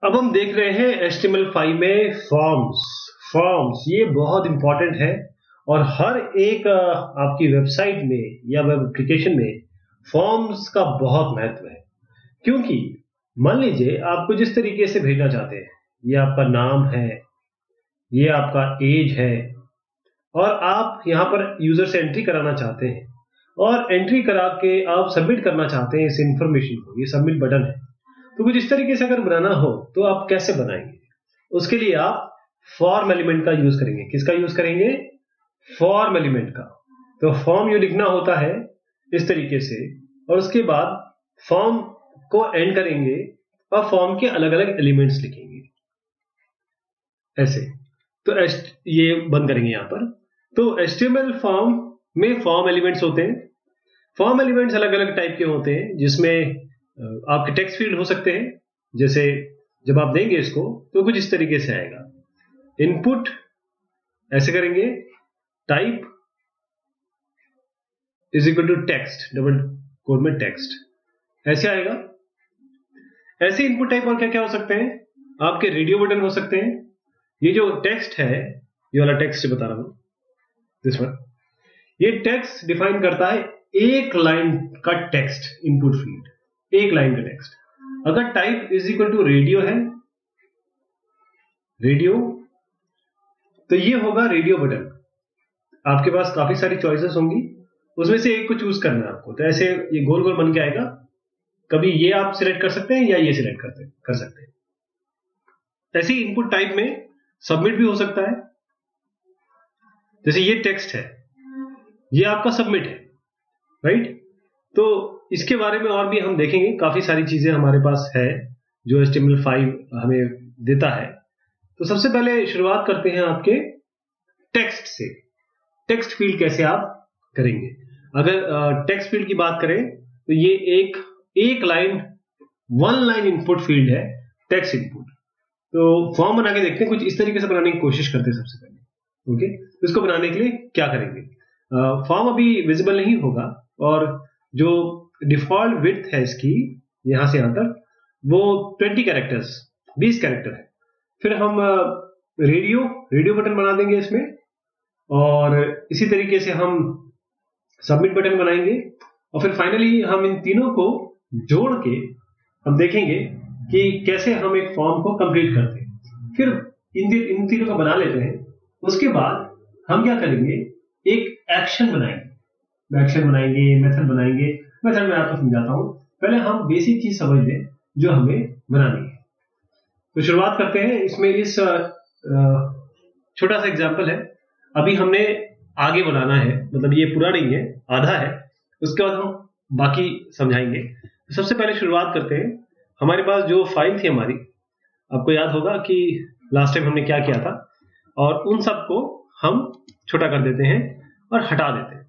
अब हम देख रहे हैं HTML5 में फॉर्म्स ये बहुत इंपॉर्टेंट है और हर एक आपकी वेबसाइट में या वेब एप्लीकेशन में फॉर्म्स का बहुत महत्व है। क्योंकि मान लीजिए आपको जिस तरीके से भेजना चाहते हैं, ये आपका नाम है, ये आपका एज है और आप यहाँ पर यूजर से एंट्री कराना चाहते हैं और एंट्री करा के आप सबमिट करना चाहते हैं इस इंफॉर्मेशन को, ये सबमिट बटन है। तो कुछ इस तरीके से अगर बनाना हो तो आप कैसे बनाएंगे? उसके लिए आप फॉर्म एलिमेंट का यूज करेंगे। किसका यूज करेंगे? फॉर्म एलिमेंट का। तो फॉर्म यू लिखना होता है इस तरीके से और उसके बाद फॉर्म को एंड करेंगे और फॉर्म के अलग अलग एलिमेंट्स लिखेंगे ऐसे। तो ये बंद करेंगे यहां पर। तो HTML फॉर्म में फॉर्म एलिमेंट्स होते हैं। फॉर्म एलिमेंट्स अलग अलग टाइप के होते हैं, जिसमें आपके टेक्स्ट फील्ड हो सकते हैं। जैसे जब आप देंगे इसको तो कुछ इस तरीके से आएगा, इनपुट ऐसे करेंगे, type is equal to text, double quote में टेक्स्ट, ऐसे आएगा। ऐसे इनपुट टाइप और क्या क्या हो सकते हैं? आपके रेडियो बटन हो सकते हैं। ये जो टेक्स्ट है, ये वाला टेक्स्ट बता रहा हूं, दिस वन, ये टेक्स्ट डिफाइन करता है एक लाइन का टेक्स्ट, इनपुट फील्ड एक लाइन का टेक्स्ट। अगर type is equal to radio है, रेडियो, तो ये होगा रेडियो बटन। आपके पास काफी सारी चॉइसेस होंगी, उसमें से एक को चूज करना है आपको। तो ऐसे ये गोल गोल बन के आएगा। कभी ये आप सिलेक्ट कर सकते हैं या ये सिलेक्ट कर सकते हैं। ऐसे इनपुट टाइप में सबमिट भी हो सकता है। जैसे ये टेक्स्ट है, ये आपका सबमिट है, राइट? तो इसके बारे में और भी हम देखेंगे। काफी सारी चीजें हमारे पास है जो HTML5 हमें देता है। तो सबसे पहले शुरुआत करते हैं आपके टेक्स्ट से। टेक्स्ट फील्ड कैसे आप करेंगे? अगर टेक्स्ट फील्ड की बात करें तो ये एक line, one line input field है, टेक्स्ट इनपुट। तो फॉर्म बना के देखते हैं, कुछ इस तरीके से बनाने की कोशिश करते हैं सबसे पहले। ओके, तो इसको बनाने के लिए क्या करेंगे? फॉर्म अभी विजिबल नहीं होगा और जो डिफॉल्ट विड्थ है इसकी यहां से यहां तक, वो 20 कैरेक्टर्स, 20 कैरेक्टर है। फिर हम रेडियो बटन बना देंगे इसमें और इसी तरीके से हम सबमिट बटन बनाएंगे और फिर फाइनली हम इन तीनों को जोड़ के हम देखेंगे कि कैसे हम एक फॉर्म को कंप्लीट करते हैं। फिर इन तीनों को बना लेते हैं। उसके बाद हम क्या करेंगे? एक एक्शन बनाएंगे, मेथड बनाएंगे। मेथड मैं आपको समझाता हूं, पहले हम बेसिक चीज समझ लें जो हमें बनानी है। तो शुरुआत करते हैं। इसमें इस छोटा सा एग्जांपल है। अभी हमने आगे बनाना है, मतलब ये पूरा नहीं है, आधा है। उसके बाद हम बाकी समझाएंगे। तो सबसे पहले शुरुआत करते हैं। हमारे पास जो फाइल थी हमारी, आपको याद होगा कि लास्ट टाइम हमने क्या किया था, और उन सबको हम छोटा कर देते हैं और हटा देते हैं।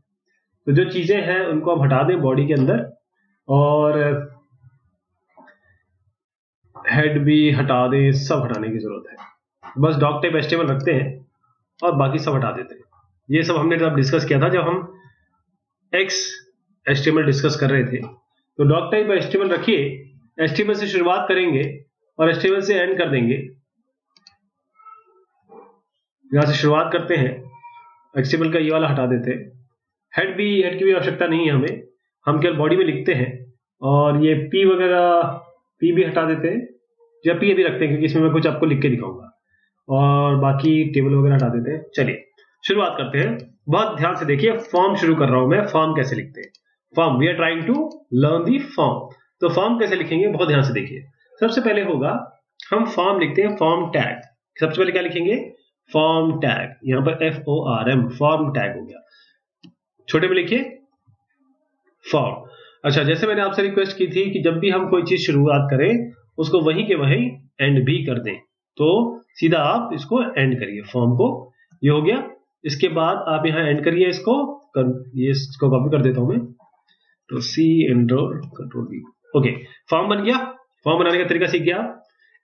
तो जो चीजें हैं उनको हम हटा दें बॉडी के अंदर, और हेड भी हटा दें, सब हटाने की जरूरत है। बस डॉक टाइप HTML रखते हैं और बाकी सब हटा देते हैं। ये सब हमने जब डिस्कस किया था, जब हम HTML डिस्कस कर रहे थे। तो डॉक टाइप HTML रखिए, HTML से शुरुआत करेंगे और HTML से एंड कर देंगे। यहां से शुरुआत करते हैं, HTML का ये वाला हटा देते हैं। हेड की भी आवश्यकता नहीं है हमें, हम केवल बॉडी में लिखते हैं। और ये P वगैरह, P भी हटा देते हैं, या P अभी रखते हैं क्योंकि इसमें मैं कुछ आपको लिख के दिखाऊंगा। और बाकी टेबल वगैरह हटा देते हैं। चलिए शुरुआत करते हैं। बहुत ध्यान से देखिए, फॉर्म शुरू कर रहा हूं मैं। फॉर्म कैसे लिखते हैं? Form, we are trying to learn the form. तो फॉर्म कैसे लिखेंगे, बहुत ध्यान से देखिए। सबसे पहले होगा, हम फॉर्म लिखते हैं फॉर्म टैग। सबसे पहले क्या लिखेंगे? Form tag. यहां पर FORM, फॉर्म टैग हो गया। छोटे में लिखिए फॉर्म। अच्छा, जैसे मैंने आपसे रिक्वेस्ट की थी कि जब भी हम कोई चीज शुरुआत करें उसको वहीं के वहीं एंड भी कर दें, तो सीधा आप इसको एंड करिए फॉर्म को। ये हो गया। इसके बाद आप यहां एंड करिए इसको। ये इसको कॉपी कर देता हूं मैं, तो C enter control V। Okay, form बन गया। फॉर्म बनाने का तरीका सीख गया।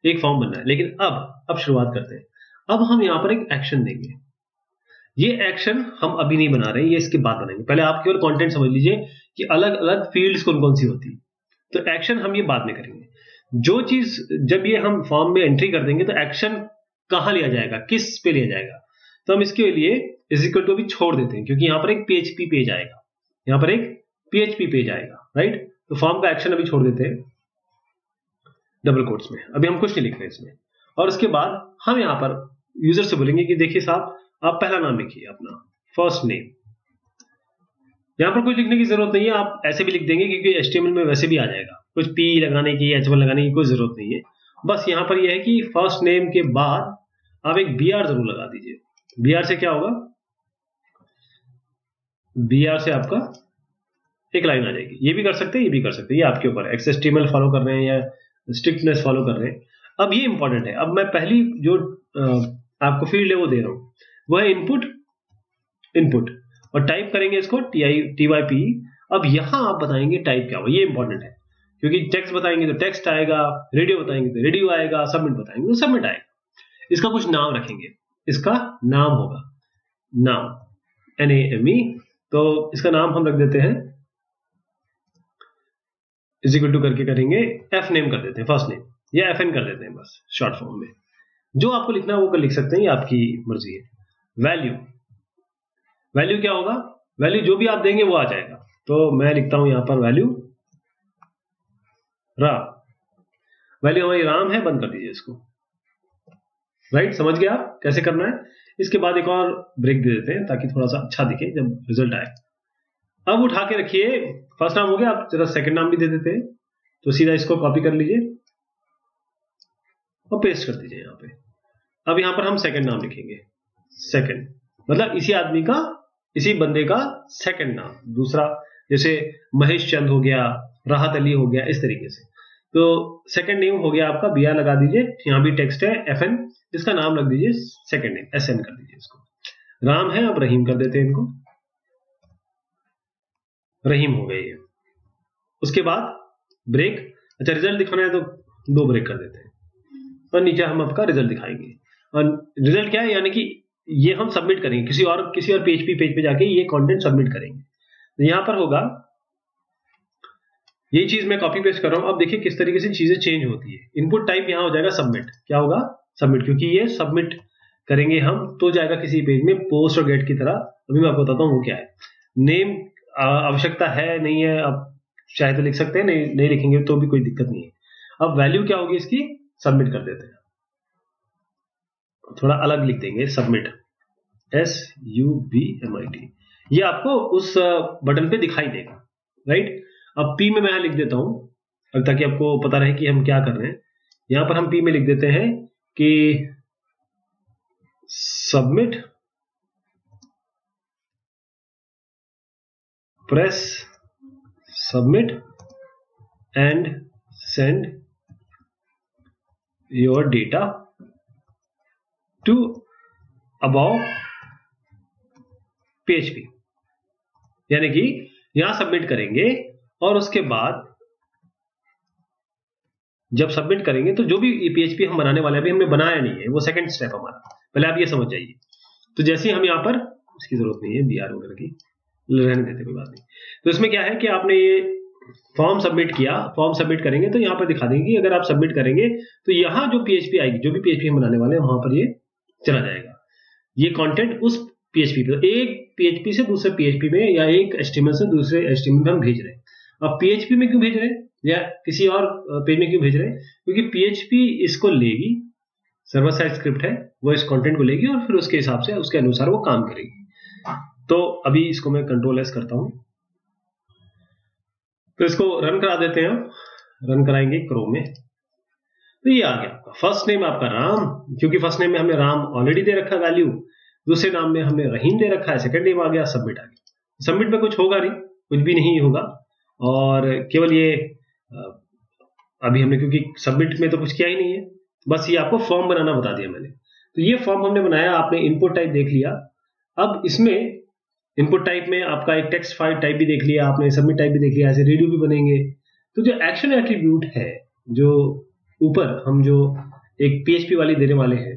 एक फॉर्म बनना है, लेकिन अब शुरुआत करते हैं। अब हम यहां पर एक एक्शन देंगे। ये एक्शन हम अभी नहीं बना रहे हैं, ये इसके बाद बनाएंगे। पहले आप केवल कंटेंट समझ लीजिए कि अलग अलग फील्ड्स कौन कौन सी होती है। तो एक्शन हम ये बाद में करेंगे। जो चीज जब ये हम फॉर्म में एंट्री कर देंगे तो एक्शन कहां लिया जाएगा, किस पे लिया जाएगा, तो हम इसके लिए इज इक्वल टू भी छोड़ देते हैं, क्योंकि यहां पर एक पीएचपी पेज आएगा, यहां पर एक पीएचपी पेज आएगा, राइट। तो फॉर्म का एक्शन अभी छोड़ देते हैं डबल कोट्स में, अभी हम कुछ नहीं लिख रहे इसमें। और उसके बाद हम यहां पर यूजर से बोलेंगे कि देखिए साहब, आप पहला नाम लिखिए अपना, फर्स्ट नेम। यहां पर कुछ लिखने की जरूरत नहीं है, आप ऐसे भी लिख देंगे क्योंकि HTML में वैसे भी आ जाएगा, कुछ पी लगाने की, H1 लगाने की कोई जरूरत नहीं है। बस यहां पर यह है कि फर्स्ट नेम के बाद आप एक BR जरूर लगा दीजिए। BR से क्या होगा, BR से आपका एक लाइन आ जाएगी। ये भी कर सकते हैं, ये भी कर सकते हैं, ये आपके ऊपर है। XHTML फॉलो कर रहे हैं या स्ट्रिक्टनेस फॉलो कर रहे हैं। अब ये इंपॉर्टेंट है, अब मैं पहली जो आपको फील्ड है वो दे रहा हूं, वो है इनपुट। इनपुट और टाइप करेंगे इसको TYP। अब यहां आप बताएंगे टाइप क्या होगा, ये इंपॉर्टेंट है, क्योंकि टेक्स्ट बताएंगे तो टेक्स्ट आएगा, रेडियो बताएंगे तो रेडियो आएगा, सबमिट बताएंगे तो सबमिट आएगा। इसका कुछ नाम रखेंगे, इसका नाम होगा, नाम NAME। तो इसका नाम हम रख देते हैं इज इक्वल टू करके करेंगे F नेम कर देते हैं, फर्स्ट नेम, या FN कर देते हैं बस शॉर्ट फॉर्म में। जो आपको लिखना है वो कर लिख सकते हैं, ये आपकी मर्जी है। वैल्यू, वैल्यू क्या होगा, वैल्यू जो भी आप देंगे वो आ जाएगा। तो मैं लिखता हूं यहां पर वैल्यू राम, वैल्यू हमारी राम है, बंद कर दीजिए इसको, राइट। समझ गए आप कैसे करना है। इसके बाद एक और ब्रेक दे देते हैं ताकि थोड़ा सा अच्छा दिखे जब रिजल्ट आए। अब उठा के रखिए, फर्स्ट नाम हो गया, आप जरा सेकंड नाम भी दे देते हैं। तो सीधा इसको कॉपी कर लीजिए और पेस्ट कर दीजिए यहां पे। अब यहां पर हम सेकंड नाम लिखेंगे, सेकंड मतलब इसी आदमी का, इसी बंदे का सेकंड नाम, दूसरा, जैसे महेश चंद हो गया, राहत अली हो गया, इस तरीके से। तो सेकंड नेम हो गया आपका, BR लगा दीजिए, यहां भी टेक्स्ट है FN, इसका नाम लग दीजिए सेकंड नेम, SN कर दीजिए इसको। राम है, अब रहीम कर देते हैं इनको, रहीम हो गए ये। उसके बाद ब्रेक, अच्छा रिजल्ट दिखाना है तो 2 ब्रेक कर देते हैं, और नीचे हम आपका रिजल्ट दिखाएंगे। और रिजल्ट क्या है, यानी कि ये हम सबमिट करेंगे किसी और PHP पेज पे जाके ये कंटेंट सबमिट करेंगे। तो यहां पर होगा, ये चीज मैं कॉपी पेस्ट कर रहा हूं। अब देखिए किस तरीके से चीजें चेंज होती है। इनपुट टाइप यहां हो जाएगा सबमिट, क्या होगा, सबमिट, क्योंकि ये सबमिट करेंगे हम तो जाएगा किसी पेज में पोस्ट और गेट की तरह। अभी मैं आपको बताता हूं वो क्या है। नेम आवश्यकता है नहीं है, अब चाहे तो लिख सकते हैं, नहीं लिखेंगे तो भी कोई दिक्कत नहीं है। अब वैल्यू क्या होगी इसकी, सबमिट कर देते हैं, थोड़ा अलग लिख देंगे, सबमिट, SUBMIT। ये आपको उस बटन पे दिखाई देगा, राइट। अब P में मैं यहां लिख देता हूं ताकि आपको पता रहे कि हम क्या कर रहे हैं। यहां पर हम P में लिख देते हैं कि submit, press submit and send your data to about PHP, यानी कि यहां सबमिट करेंगे और उसके बाद जब सबमिट करेंगे तो जो भी PHP हम बनाने वाले हैं, अभी हमने बनाया नहीं है, वो सेकंड स्टेप हमारा, पहले आप ये समझ जाइए। तो जैसे हम यहां पर, इसकी जरूरत नहीं है BR वगैरह की, रहने देते, कोई बात नहीं। तो इसमें क्या है कि आपने ये फॉर्म सबमिट किया, फॉर्म सबमिट करेंगे तो यहां पर दिखा देंगे कि अगर आप सबमिट करेंगे तो यहां जो PHP आएगी, जो भी PHP हम बनाने वाले हैं वहां पर ये चला जाएगा, ये कंटेंट उस PHP पे, एक PHP से दूसरे PHP में या एक HTML से दूसरे HTML में हम भेज रहे हैं। अब PHP में क्यों भेज रहे हैं या किसी और पेज में क्यों भेज रहे हैं, क्योंकि PHP इसको लेगी, सर्वर साइड स्क्रिप्ट है, वो इस कंटेंट को लेगी और फिर उसके हिसाब से, उसके अनुसार वो काम करेगी। तो अभी इसको मैं Ctrl+S करता हूं, तो इसको रन करा देते हैं, रन कराएंगे क्रोम में। तो ये आ गया आपका फर्स्ट नेम, आपका राम, क्योंकि फर्स्ट नेम में हमने राम ऑलरेडी दे रखा है वैल्यू, दूसरे नाम में हमने रहीम दे रखा है, सेकंड नेम आ गया, सबमिट आ गया। सबमिट में कुछ होगा नहीं, कुछ भी नहीं होगा, और केवल ये अभी हमने, क्योंकि सबमिट में तो कुछ किया ही नहीं है, बस ये आपको फॉर्म बनाना बता दिया मैंने। तो ये फॉर्म हमने बनाया, आपने इनपुट टाइप देख लिया। अब इसमें इनपुट टाइप में आपका एक टेक्स्ट फाइल टाइप भी देख लिया आपने, सबमिट टाइप भी देख लिया, ऐसे रेडियो भी बनेंगे। तो जो एक्शन एट्रीब्यूट है, जो ऊपर हम जो एक PHP वाली देने वाले हैं,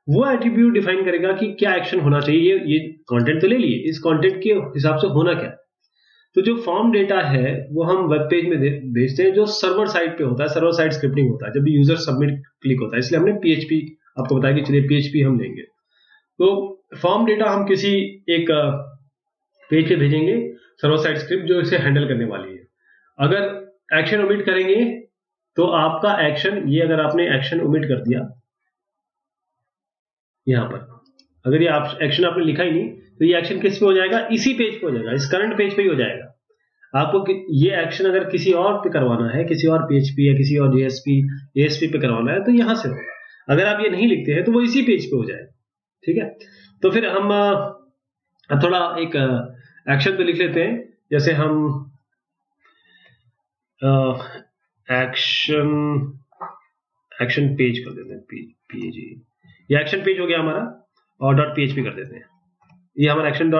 वो एट्रीब्यूट डिफाइन करेगा कि क्या एक्शन होना चाहिए। ये कंटेंट तो ले लिए, इस कंटेंट के हिसाब से होना क्या। तो जो फॉर्म डेटा है वो हम वेब पेज में भेजते हैं, जो सर्वर साइड पे होता है, सर्वर साइड स्क्रिप्टिंग होता है, जब भी यूजर सबमिट क्लिक होता है, इसलिए हमने PHP आपको बताया कि चलिए PHP हम लेंगे। तो फॉर्म डेटा हम किसी एक पेज पे भेजेंगे, सर्वर साइड स्क्रिप्ट जो इसे हैंडल करने वाली है। अगर एक्शन ओमिट करेंगे तो आपका एक्शन, ये अगर आपने एक्शन ओमिट कर दिया यहां पर, अगर ये एक्शन आपने लिखा ही नहीं तो ये एक्शन किस पे हो जाएगा, इसी पेज पे हो जाएगा, इस करंट पेज पे ही हो जाएगा। आपको ये एक्शन अगर किसी और पे करवाना है, किसी और PHP या किसी और JSP ASP पे करवाना है तो यहां से होगा। अगर आप ये नहीं लिखते हैं तो वो इसी पेज पे हो जाएगा। ठीक है, तो फिर हम थोड़ा एक एक्शन पे लिख लेते हैं, जैसे हम एक्शन पेज कर देते हैं, PG, ये एक्शन पेज हो गया हमारा, और .php कर देते हैं। ये हमारा एक्शन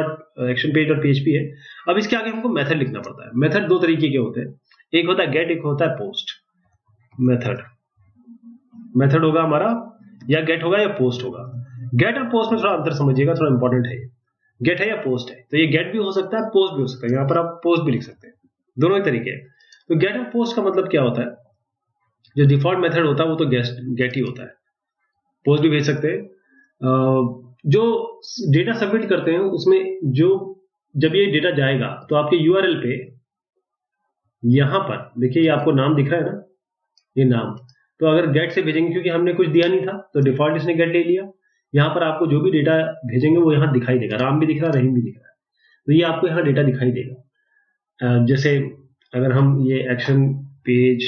पेज .php है। अब इसके आगे हमको मेथड लिखना पड़ता है। मेथड दो तरीके के होते हैं, एक होता है गेट, एक होता है पोस्ट। मेथड होगा हमारा या गेट होगा या पोस्ट होगा। गेट और पोस्ट में थोड़ा अंतर समझिएगा, थोड़ा इंपॉर्टेंट है। गेट है या पोस्ट है, तो ये गेट भी हो सकता है, पोस्ट भी हो सकता है। यहाँ पर आप पोस्ट भी लिख सकते हैं, दोनों ही तरीके हैं। तो गेट और पोस्ट का मतलब क्या होता है, जो डिफॉल्ट मेथड होता है वो तो गेट ही होता है। पोस्ट भी भेज सकते हैं। जो डेटा सबमिट करते हैं उसमें जो जब ये डेटा जाएगा तो आपके URL पे यहां पर देखिए, ये आपको नाम दिख रहा है ना, ये नाम, तो अगर गेट से भेजेंगे क्योंकि हमने कुछ दिया नहीं था तो डिफॉल्ट इसने गेट ले लिया। यहाँ पर आपको जो भी डेटा भेजेंगे वो यहाँ दिखाई देगा, राम भी दिख रहा है, रहीम भी दिख रहा है, तो ये आपको यहाँ डेटा दिखाई देगा। जैसे अगर हम ये एक्शन पेज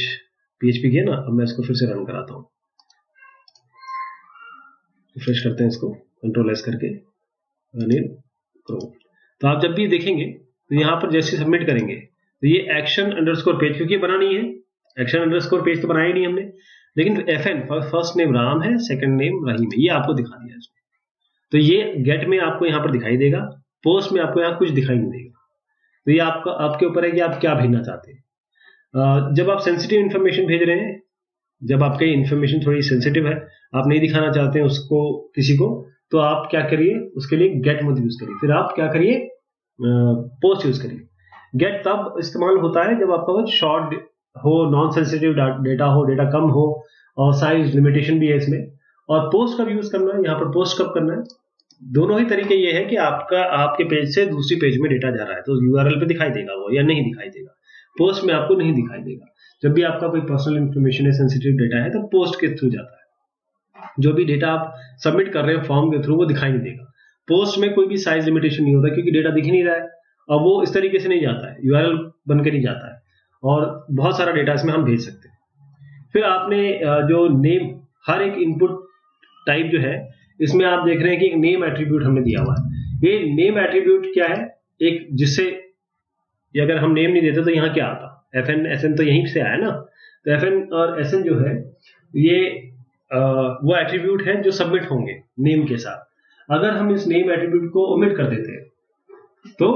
PHP किया ना, अब मैं इसको फिर से रन कराता हूँ, रिफ्रेश करते हैं इसको Ctrl S करके, रन इन क्रोम। तो आप जब भी देखेंगे तो यहाँ पर जैसे सबमिट करेंगे तो ये एक्शन अंडरस्कोर पेज, क्योंकि ये बना नहीं है, एक्शन अंडरस्कोर पेज तो बनाया नहीं हमने, लेकिन FN फर्स्ट नेम राम है, सेकंड नेम रहीम है, ये आपको दिखा दिया इसमें। तो ये गेट में आपको यहाँ पर दिखाई देगा, पोस्ट में आपको यहाँ कुछ दिखाई नहीं देगा। तो ये आपके ऊपर है कि आप क्या भेजना चाहते हैं। जब आप सेंसिटिव इन्फॉर्मेशन भेज रहे हैं, जब आपकी इन्फॉर्मेशन थोड़ी सेंसिटिव है, आप नहीं दिखाना चाहते हैं उसको किसी को, तो आप क्या करिए, उसके लिए गेट मत यूज करिए, फिर आप क्या करिए, पोस्ट यूज करिए। गेट तब इस्तेमाल होता है जब आपका कुछ शॉर्ट हो, नॉन सेंसिटिव डेटा हो, डेटा कम हो, और साइज लिमिटेशन भी है इसमें। और पोस्ट कब यूज करना है, यहाँ पर पोस्ट कब करना है, दोनों ही तरीके ये है कि आपके पेज से दूसरी पेज में डेटा जा रहा है तो URL पे दिखाई देगा वो या नहीं दिखाई देगा, पोस्ट में आपको नहीं दिखाई देगा। जब भी आपका कोई पर्सनल इंफॉर्मेशन है, सेंसिटिव डेटा है, तो पोस्ट के थ्रू जाता है। जो भी डेटा आप सबमिट कर रहे हैं फॉर्म के थ्रू वो दिखाई नहीं देगा। पोस्ट में कोई भी साइज लिमिटेशन नहीं होता क्योंकि डेटा दिख नहीं रहा है, और वो इस तरीके से नहीं जाता है, URL बन के नहीं जाता है, और बहुत सारा डेटा इसमें हम भेज सकते हैं। फिर आपने जो नेम, हर एक इनपुट टाइप जो है इसमें आप देख रहे हैं कि एक नेम एट्रीब्यूट हमने दिया हुआ है। ये नेम एट्रीब्यूट क्या है, एक जिससे अगर हम नेम नहीं देते तो यहाँ क्या आता, FN SN तो यहीं से आया ना, तो FN और SN जो है ये वो एट्रीब्यूट है जो सबमिट होंगे नेम के साथ। अगर हम इस नेम एट्रीब्यूट को ओमिट कर देते हैं तो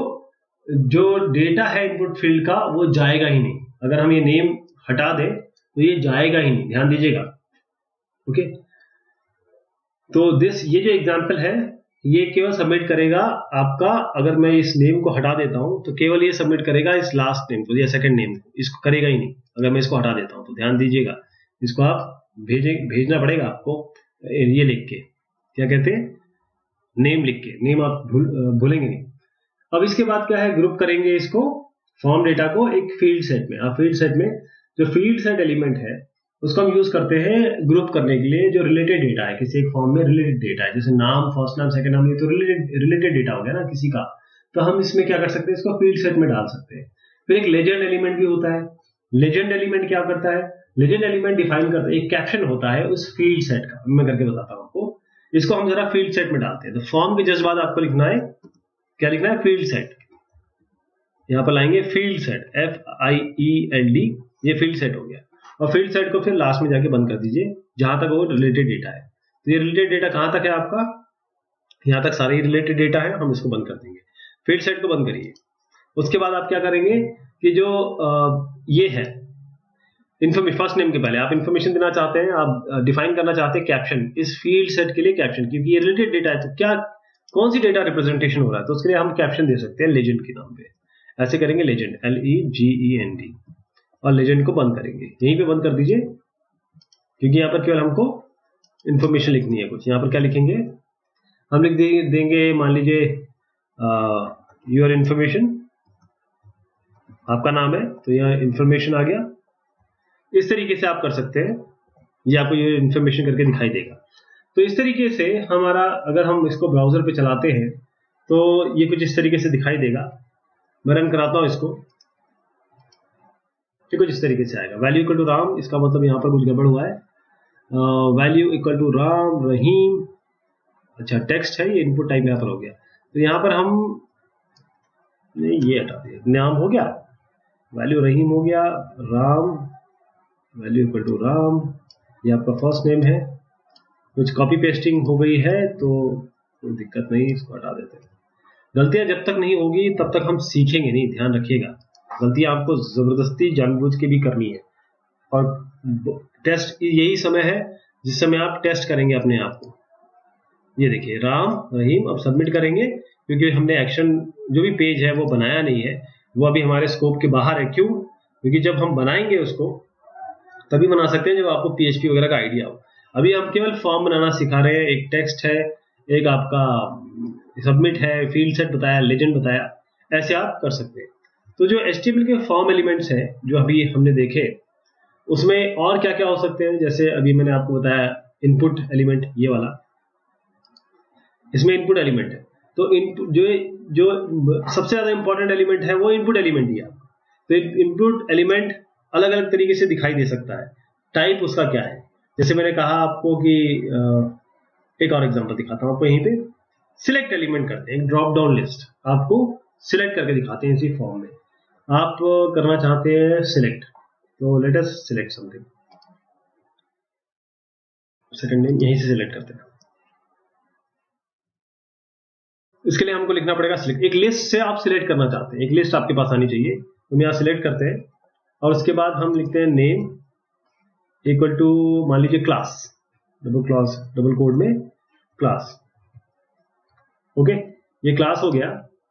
जो डेटा है इनपुट फील्ड का वो जाएगा ही नहीं। अगर हम ये नेम हटा दें तो ये जाएगा ही नहीं, ध्यान दीजिएगा। ओके, तो ये जो एग्जांपल है ये केवल सबमिट करेगा आपका, अगर मैं इस नेम को हटा देता हूं तो केवल ये सबमिट करेगा इस लास्ट नेम को या सेकंड नेम को, इसको करेगा ही नहीं अगर मैं इसको हटा देता हूं। तो ध्यान दीजिएगा, इसको आप भेजना पड़ेगा आपको ये लिख के, क्या कहते हैं, नेम लिख के, नेम आप भूलेंगे नहीं। अब इसके बाद क्या है, ग्रुप करेंगे इसको फॉर्म डेटा को एक फील्ड सेट में। अब फील्ड सेट में जो फील्ड सेट एलिमेंट है उसको हम यूज करते हैं ग्रुप करने के लिए जो रिलेटेड डेटा है, किसी एक फॉर्म में रिलेटेड डेटा है, जैसे नाम, फर्स्ट नाम, सेकंड नाम, ये तो रिलेटेड डेटा हो गया ना किसी का, तो हम इसमें क्या कर सकते हैं, इसको फील्ड सेट में डाल सकते हैं। फिर एक लेजेंड एलिमेंट भी होता है। लेजेंड एलिमेंट क्या करता है, लेजेंड एलिमेंट डिफाइन करता है, एक कैप्शन होता है उस फील्ड सेट का, मैं करके बताता हूं आपको। इसको हम जरा फील्ड सेट में डालते हैं। तो फॉर्म के जस्ट बाद आपको लिखना है, क्या लिखना है, फील्ड सेट। यहां पर लाएंगे फील्ड सेट, FIELD, ये फील्ड सेट हो गया। और फील्ड सेट को फिर लास्ट में जाके बंद कर दीजिए जहां तक वो रिलेटेड डेटा है। तो ये रिलेटेड डेटा कहां तक है आपका, यहां तक सारे रिलेटेड डेटा है, हम इसको बंद कर देंगे। फील्ड सेट को बंद करिए। उसके बाद आप क्या करेंगे कि जो ये है इन्फॉर्मेशन, फर्स्ट नेम के पहले आप इन्फॉर्मेशन देना चाहते हैं, आप डिफाइन करना चाहते हैं कैप्शन, इस फील्ड सेट के लिए कैप्शन, क्योंकि ये रिलेटेड डेटा है तो क्या कौन सी डेटा रिप्रेजेंटेशन हो रहा है, तो उसके लिए हम कैप्शन दे सकते हैं लेजेंड के नाम पे, ऐसे करेंगे लेजेंड, LEGEND, और लेजेंड को बंद करेंगे। यहीं पे बंद कर दीजिए, क्योंकि यहाँ पर केवल हमको इंफॉर्मेशन लिखनी है कुछ। यहाँ पर क्या लिखेंगे, हम लिख देंगे मान लीजिए योर इंफॉर्मेशन, आपका नाम है तो यहाँ इंफॉर्मेशन आ गया। इस तरीके से आप कर सकते हैं, ये आपको ये इंफॉर्मेशन करके दिखाई देगा। तो इस तरीके से हमारा, अगर हम इसको ब्राउजर पे चलाते हैं तो ये कुछ इस तरीके से दिखाई देगा। मैं रन कराता हूँ इसको, ये कुछ इस तरीके से आएगा। वैल्यू इक्वल टू राम, इसका मतलब यहाँ पर कुछ गड़बड़ हुआ है। Value equal to Ram Rahim, अच्छा टेक्स्ट है, ये इनपुट टाइप यहाँ पर हो गया। तो यहाँ पर हम नहीं, ये हटा दिया, नाम हो गया, वैल्यू रहीम हो गया, Ram value equal to Ram, ये आपका फर्स्ट नेम है। कुछ कॉपी पेस्टिंग हो गई है तो कोई दिक्कत नहीं, इसको हटा देते हैं। गलतियां जब तक नहीं होगी तब तक हम सीखेंगे नहीं, ध्यान रखिएगा। गलतियां आपको जबरदस्ती जानबूझ के भी करनी है, और टेस्ट यही समय है जिस समय आप टेस्ट करेंगे अपने आप को। ये देखिए राम रहीम, अब सबमिट करेंगे, क्योंकि हमने एक्शन जो भी पेज है वो बनाया नहीं है, वो अभी हमारे स्कोप के बाहर है। क्यों? क्योंकि जब हम बनाएंगे उसको तभी बना सकते हैं जब आपको PHP वगैरह का आइडिया हो। अभी हम केवल फॉर्म बनाना सिखा रहे हैं, एक टेक्स्ट है, एक आपका सबमिट है, फील्ड सेट बताया, लेजेंड बताया, ऐसे आप कर सकते हैं। तो जो HTML के फॉर्म एलिमेंट्स हैं जो अभी हमने देखे, उसमें और क्या क्या हो सकते हैं, जैसे अभी मैंने आपको बताया इनपुट एलिमेंट, ये वाला, इसमें इनपुट एलिमेंट है। तो जो सबसे ज्यादा इंपॉर्टेंट एलिमेंट है वो इनपुट एलिमेंट ही है। तो इनपुट एलिमेंट अलग अलग तरीके से दिखाई दे सकता है। टाइप उसका क्या है, जैसे मैंने कहा आपको कि एक और एग्जांपल दिखाता हूं आपको। यहीं पे सिलेक्ट एलिमेंट करते हैं, एक ड्रॉप डाउन लिस्ट आपको सिलेक्ट करके दिखाते हैं इसी फॉर्म में। आप करना चाहते हैं सिलेक्ट, तो let us select something, second name यहीं से सिलेक्ट करते हैं। इसके लिए हमको लिखना पड़ेगा सिलेक्ट। एक लिस्ट से आप सिलेक्ट करना चाहते हैं, एक लिस्ट आपके पास आनी चाहिए, तो हम यहाँ सिलेक्ट करते हैं, और उसके बाद हम लिखते हैं नेम इक्वल टू मान लीजिए क्लास, डबल कोड में क्लास। ओके, ये क्लास हो गया।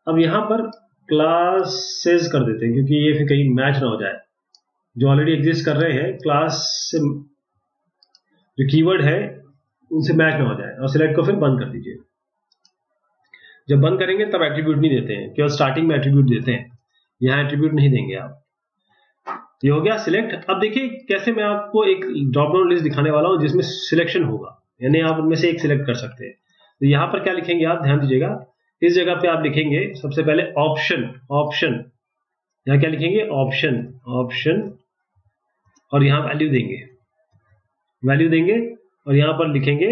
अब यहां पर क्लासेस कर देते हैं, क्योंकि ये फिर कहीं मैच ना हो जाए, जो ऑलरेडी एग्जिस्ट कर रहे हैं क्लास से जो कीवर्ड है उनसे मैच ना हो जाए। और सिलेक्ट को फिर बंद कर दीजिए। जब बंद करेंगे तब एट्रीब्यूट नहीं देते हैं, केवल स्टार्टिंग में एट्रीब्यूट देते हैं, यहां एट्रीब्यूट नहीं देंगे आप। ये हो गया सिलेक्ट। अब देखिए कैसे मैं आपको एक ड्रॉप डाउन लिस्ट दिखाने वाला हूं जिसमें सिलेक्शन होगा, यानी आप उनमें से एक सिलेक्ट कर सकते हैं। तो यहां पर क्या लिखेंगे आप ध्यान दीजिएगा, इस जगह पे आप लिखेंगे सबसे पहले ऑप्शन, यहां क्या लिखेंगे ऑप्शन, और यहां वैल्यू देंगे, और यहां पर लिखेंगे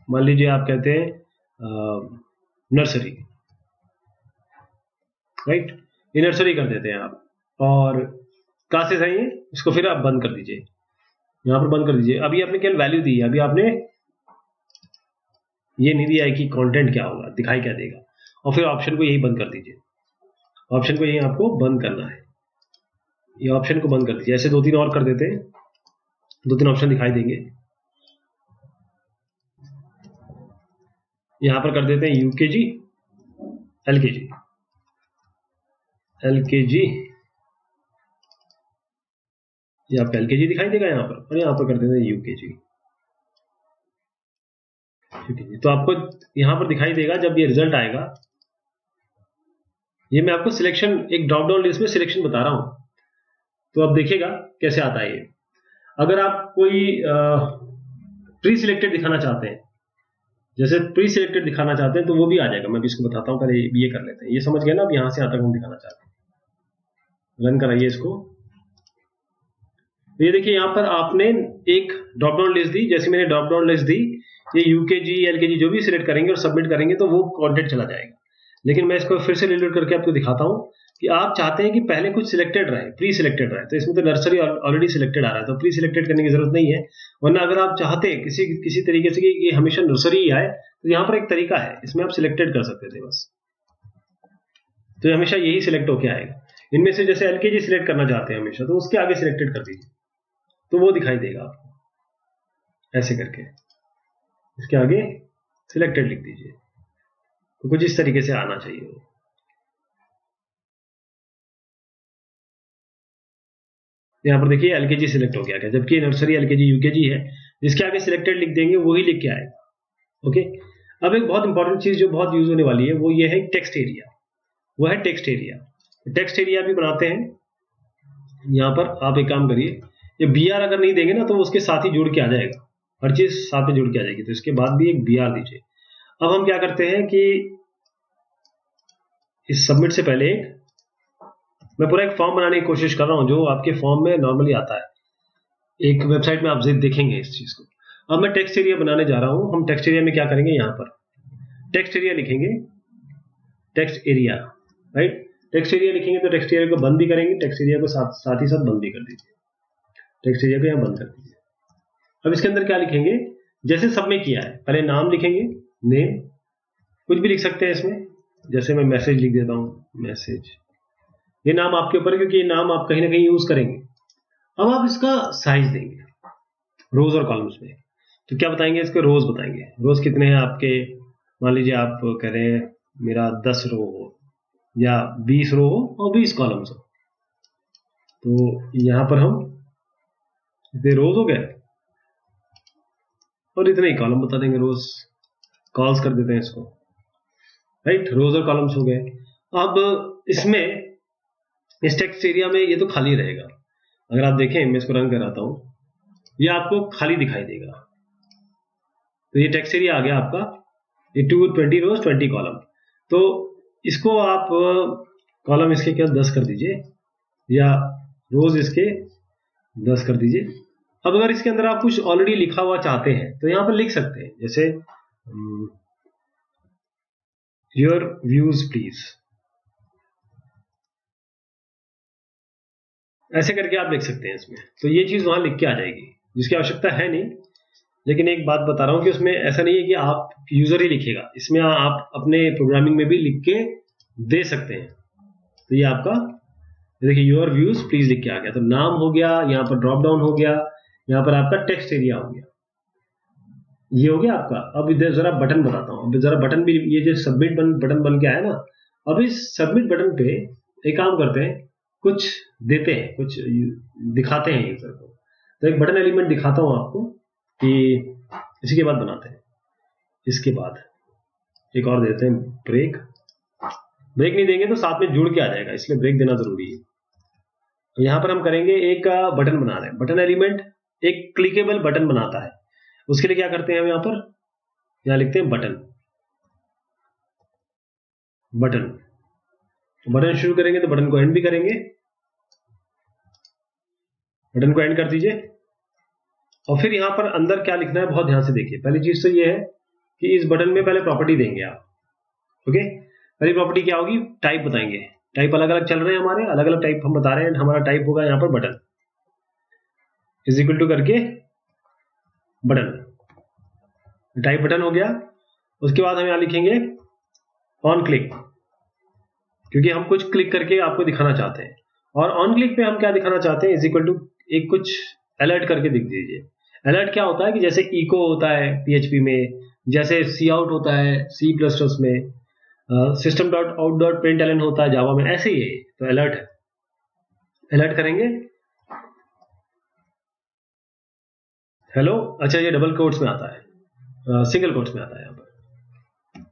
मान लीजिए आप कहते हैं नर्सरी, राइट, ये नर्सरी कर देते हैं आप। और क्लासेस है ये, इसको फिर आप बंद कर दीजिए, यहां पर बंद कर दीजिए। अभी आपने केवल वैल्यू दी है, अभी आपने ये नहीं दिया है कि कंटेंट क्या होगा, दिखाई क्या देगा। और फिर ऑप्शन को यही बंद कर दीजिए, ऑप्शन को यही आपको बंद करना है, ये ऑप्शन को बंद कर दीजिए। ऐसे 2-3 और कर देते हैं, 2-3 ऑप्शन दिखाई देंगे। यहां पर कर देते हैं UKG LKG, ये आपका LKG दिखाई देगा यहां पर, और यहां पर कर देते हैं UKG। तो आपको यहां पर दिखाई देगा जब ये रिजल्ट आएगा। ये मैं आपको सिलेक्शन, एक ड्रॉप डाउन लिस्ट में सिलेक्शन बता रहा हूं, तो अब देखिएगा कैसे आता है ये। अगर आप कोई प्री सिलेक्टेड दिखाना चाहते हैं, जैसे प्री सिलेक्टेड दिखाना चाहते हैं तो वो भी आ जाएगा। मैं भी इसको बताता हूं, पहले ये कर लेते हैं। ये समझ गए ना, अब यहां से यहां तक हम दिखाना चाहते हैं। रन कराइए इसको। तो ये देखिए यहां पर आपने एक ड्रॉप डाउन लिस्ट दी, जैसे मैंने ड्रॉप डाउन लिस्ट दी, ये UKG LKG जो भी सिलेक्ट करेंगे और सबमिट करेंगे तो वो कंटेंट चला जाएगा। लेकिन मैं इसको फिर से रिलोड करके आपको दिखाता हूं कि आप चाहते हैं कि पहले कुछ सिलेक्टेड रहे, प्री सिलेक्टेड रहे, तो इसमें तो नर्सरी ऑलरेडी सिलेक्टेड आ रहा है, तो प्री सिलेक्टेड करने की जरूरत नहीं है। वरना अगर आप चाहते हैं किसी तरीके से कि ये हमेशा नर्सरी ही आए, तो यहाँ पर एक तरीका है, इसमें आप सिलेक्टेड कर सकते थे बस, तो हमेशा यही सिलेक्ट होके आएगा। इनमें से जैसे LKG सिलेक्ट करना चाहते हैं हमेशा, तो उसके आगे सिलेक्टेड कर दीजिए, तो वो दिखाई देगा आपको ऐसे करके, इसके आगे सिलेक्टेड लिख दीजिए, तो कुछ इस तरीके से आना चाहिए वो। यहाँ पर देखिए एलकेजी सिलेक्ट हो गया, जबकि नर्सरी एलकेजी यूकेजी है, जिसके आगे सिलेक्टेड लिख देंगे वही लिख के आएगा। ओके, अब एक बहुत इंपॉर्टेंट चीज जो बहुत यूज होने वाली है वो ये है टेक्स्ट एरिया। वो है टेक्स्ट एरिया। टेक्स्ट एरिया भी बनाते हैं। यहाँ पर आप एक काम करिए, ये बी आर अगर नहीं देंगे ना तो उसके साथ ही जुड़ के आ जाएगा, हर चीज साथ में जुड़ के आ जाएगी, तो इसके बाद भी एक बी आर दीजिए। अब हम क्या करते हैं कि इस सबमिट से पहले मैं पूरा एक फॉर्म बनाने की कोशिश कर रहा हूं जो आपके फॉर्म में नॉर्मली आता है। एक वेबसाइट में आप देखेंगे इस चीज को। अब मैं टेक्स्ट एरिया बनाने जा रहा हूं। हम टेक्स्ट एरिया में क्या करेंगे, यहां पर टेक्स्ट एरिया लिखेंगे, text area, right. Text area लिखेंगे तो टेक्स्ट एरिया को बंद भी करेंगे, टेक्स्ट एरिया को साथ ही साथ बंद भी कर दीजिए। टेक्स्ट एरिया को यहां बंद कर दीजिए। अब इसके अंदर क्या लिखेंगे, जैसे सब में किया है, पहले नाम लिखेंगे, नेम, कुछ भी लिख सकते हैं इसमें, जैसे मैं मैसेज लिख देता हूं, मैसेज। ये नाम आपके ऊपर है क्योंकि ये नाम आप कहीं ना कहीं यूज करेंगे। अब आप इसका साइज देंगे रोज और कॉलम्स में, तो क्या बताएंगे, इसके रोज बताएंगे। रोज कितने हैं आपके, मान लीजिए आप कह रहे हैं मेरा 10 रो हो या 20 रो हो और 20 कॉलम्स हो, तो यहां पर हम इतने रोज हो गए और इतने ही कॉलम बता देंगे, रोज कॉल्स कर देते हैं इसको, राइट। रोज और कॉलम्स हो गए। अब इसमें इस टेक्स्ट एरिया में ये तो खाली रहेगा। अगर आप देखें, मैं इसको रन कराता हूं, ये आपको खाली दिखाई देगा। तो ये टेक्स्ट एरिया आ गया आपका, ये 20 रोज 20 कॉलम। तो इसको आप कॉलम इसके क्या 10 कर दीजिए या रोज इसके 10 कर दीजिए। अब अगर इसके अंदर आप कुछ ऑलरेडी लिखा हुआ चाहते हैं तो यहां पर लिख सकते हैं, जैसे योर व्यूज प्लीज, ऐसे करके आप लिख सकते हैं इसमें। तो ये चीज वहां लिख के आ जाएगी, जिसकी आवश्यकता है नहीं। लेकिन एक बात बता रहा हूं कि उसमें ऐसा नहीं है कि आप यूजर ही लिखेगा, इसमें आप अपने प्रोग्रामिंग में भी लिख के दे सकते हैं। तो ये आपका देखिए योर व्यूज प्लीज लिख के आ गया, तो नाम हो गया, यहाँ पर ड्रॉप डाउन हो गया, यहाँ पर आपका टेक्स्ट एरिया हो गया, ये हो गया आपका। अब इधर जरा बटन बताता हूँ, अब जरा बटन भी, ये जो सबमिट बटन बन के आया ना, अब इस सबमिट बटन पे एक काम करते हैं, कुछ देते हैं, कुछ दिखाते हैं यूजर को। तो एक बटन एलिमेंट दिखाता हूं आपको कि इसी के बाद बनाते हैं। इसके बाद एक और देते हैं ब्रेक। ब्रेक नहीं देंगे तो साथ में जुड़ के आ जाएगा, इसलिए ब्रेक देना जरूरी है। तो यहां पर हम करेंगे, एक बटन बना रहे हैं, बटन एलिमेंट एक क्लिकेबल बटन बनाता है। उसके लिए क्या करते हैं हम, यहां लिखते हैं बटन। बटन बटन शुरू करेंगे तो बटन को एंड भी करेंगे, बटन को एंड कर दीजिए। और फिर यहां पर अंदर क्या लिखना है बहुत ध्यान से देखिए। पहली चीज तो ये है कि इस बटन में पहले प्रॉपर्टी देंगे आप। ओके, पहली प्रॉपर्टी क्या होगी, टाइप बताएंगे। टाइप अलग अलग चल रहे हैं हमारे, अलग अलग टाइप हम बता रहे हैं। हमारा टाइप होगा यहाँ पर बटन, इज इक्वल टू करके बटन, टाइप बटन हो गया। उसके बाद हम यहां लिखेंगे ऑन क्लिक, क्योंकि हम कुछ क्लिक करके आपको दिखाना चाहते हैं। और ऑन क्लिक पे हम क्या दिखाना चाहते हैं, इज इक्वल टू एक कुछ अलर्ट करके दिख दीजिए। अलर्ट क्या होता है कि जैसे इको होता है पीएचपी में, जैसे सी आउट होता है सी प्लस प्लस में, system dot out dot println होता है जावा में, ऐसे ही है। तो अलर्ट है, अलर्ट करेंगे हेलो। अच्छा, ये डबल कोट्स में आता है, सिंगल कोट्स में आता है, यहाँ पर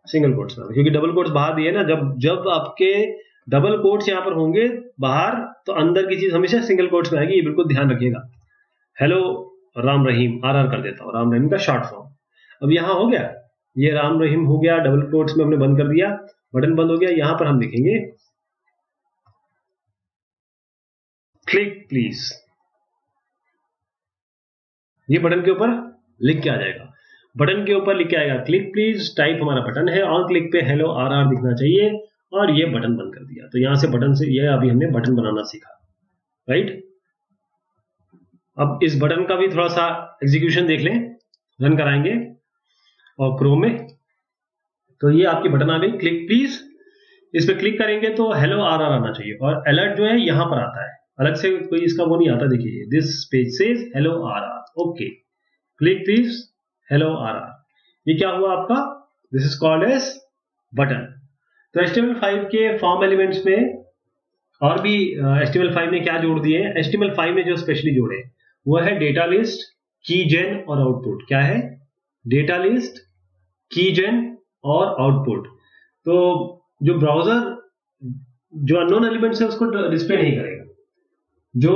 सिंगल कोट्स में आता है, क्योंकि डबल कोट्स बाहर दिए ना, जब आपके डबल कोट्स यहाँ पर होंगे बाहर, तो अंदर की चीज हमेशा सिंगल कोट्स में आएगी, ये बिल्कुल ध्यान रखिएगा। हेलो राम रहीम, आर कर देता हूं, राम रहीम का शॉर्ट फॉर्म। अब यहां हो गया, ये राम रहीम हो गया, डबल कोट्स में हमने बंद कर दिया, बटन बंद हो गया। यहां पर हम लिखेंगे क्लिक प्लीज, ये बटन के ऊपर लिख के आ जाएगा। बटन के ऊपर लिख के आएगा क्लिक प्लीज, टाइप हमारा बटन है, ऑन क्लिक पे हेलो आर दिखना चाहिए, और ये बटन बंद कर दिया। तो यहां से बटन से ये अभी हमने बटन बनाना सीखा, राइट। अब इस बटन का भी थोड़ा सा एग्जीक्यूशन देख लें, रन कराएंगे और क्रोम में। तो ये आपकी बटन आ गई क्लिक प्लीज, इस पे क्लिक करेंगे तो हेलो आर आना चाहिए, और अलर्ट जो है यहां पर आता है, अलग से कोई इसका वो नहीं आता। देखिए this page says hello are, okay, click please hello are, ये क्या हुआ आपका, this is called as button. तो HTML5 के फॉर्म एलिमेंट्स में और भी HTML5 ने क्या जोड़ दिए हैं? HTML5 ने जो स्पेशली जोड़े वो है डेटा लिस्ट, की जेन और आउटपुट। क्या है? डेटा लिस्ट, की जेन और आउटपुट। तो जो ब्राउजर जो अननोन एलिमेंट्स है उसको डिस्प्ले नहीं करेगा, जो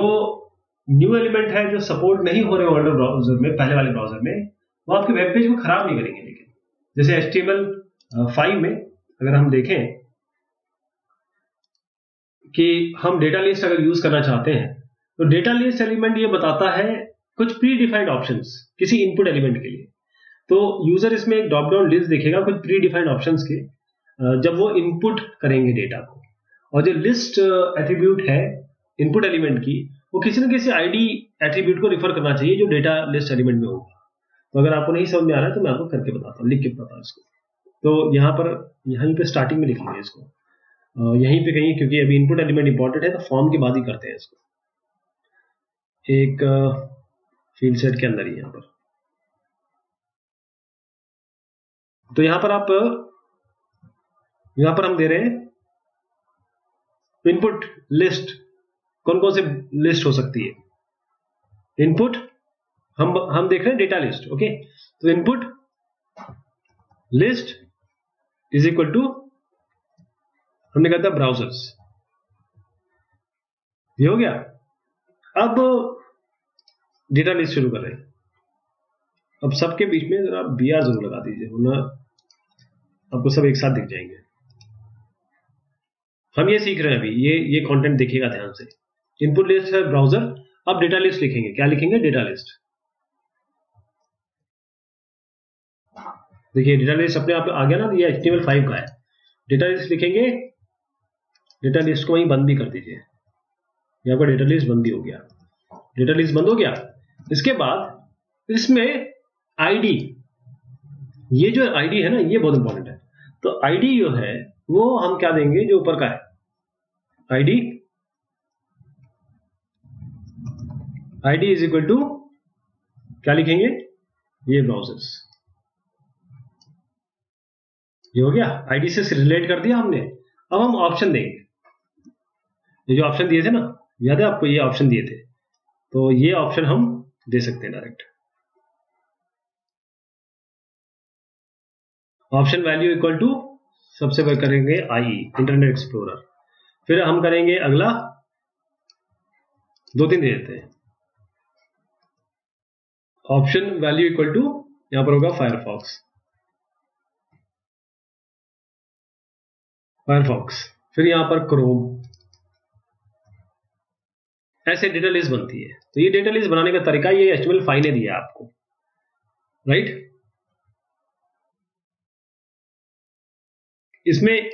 न्यू एलिमेंट है जो सपोर्ट नहीं हो रहे ओल्डर ब्राउजर में, पहले वाले ब्राउजर में, वो आपके वेब पेज को खराब नहीं करेंगे। लेकिन जैसे HTML5 में अगर हम देखें कि हम डेटा लिस्ट अगर यूज करना चाहते हैं तो डेटा लिस्ट एलिमेंट ये बताता है कुछ प्री डिफाइंड ऑप्शंस किसी इनपुट एलिमेंट के लिए। तो यूजर इसमें एक ड्रॉप डाउन लिस्ट देखेगा कुछ प्री डिफाइंड ऑप्शंस के, जब वो इनपुट करेंगे डेटा को। और जो लिस्ट एट्रीब्यूट है इनपुट एलिमेंट की, वो किसी न किसी आईडी एट्रीब्यूट को रिफर करना चाहिए जो डेटा लिस्ट एलिमेंट में होगा। तो अगर आपको नहीं समझ में आ रहा है तो मैं आपको करके बताता हूँ, लिख के बताता हूँ इसको। तो यहीं पे स्टार्टिंग में लिखेंगे इसको, यहीं पे कहीं, क्योंकि अभी इनपुट एलिमेंट इंपॉर्टेंट है तो फॉर्म के बाद ही करते हैं इसको, एक फील्ड सेट के अंदर ही यहाँ पर। तो यहाँ पर हम दे रहे हैं इनपुट लिस्ट। कौन कौन से लिस्ट हो सकती है? इनपुट हम देख रहे हैं डेटा लिस्ट। ओके, तो input list is equal to, हमने कहा था ब्राउजर्स, ये हो गया। अब डेटा लिस्ट शुरू कर रहे हैं। अब सबके बीच में जरा BR जरूर लगा दीजिए, वरना आपको सब एक साथ दिख जाएंगे। हम ये सीख रहे हैं अभी, ये कंटेंट देखिएगा ध्यान से। इनपुट लिस्ट है ब्राउजर, अब डेटा लिस्ट लिखेंगे। क्या लिखेंगे? Data list. देखिए डेटा लिस्ट अपने आप आ गया ना, ये HTML5 का है। डेटा लिस्ट लिखेंगे, डेटा लिस्ट को वहीं बंद भी कर दीजिए, यहाँ पर डेटा लिस्ट बंद भी हो गया। डेटा लिस्ट बंद हो गया। इसके बाद इसमें आईडी, ये जो आईडी है ना, ये बहुत इंपॉर्टेंट है। तो आईडी जो है वो हम क्या देंगे, जो ऊपर का है आईडी इज इक्वल टू, क्या लिखेंगे? ये ब्राउजर्स। ये हो गया, आईडी से रिलेट कर दिया हमने। अब हम ऑप्शन देंगे, ये जो ऑप्शन दिए थे ना, याद है आपको? ये ऑप्शन दिए थे, तो ये ऑप्शन हम दे सकते हैं direct. Option value equal to, सबसे पहले करेंगे IE, इंटरनेट एक्सप्लोरर। फिर हम करेंगे अगला, 2-3 दे देते हैं। ऑप्शन वैल्यू इक्वल टू, यहां पर होगा फायरफॉक्स। फिर यहां पर क्रोम। ऐसे डेटा लिस्ट बनती है। तो ये डेटा लिस्ट बनाने का तरीका ये HTML5 ने दिया आपको, राइट? इसमें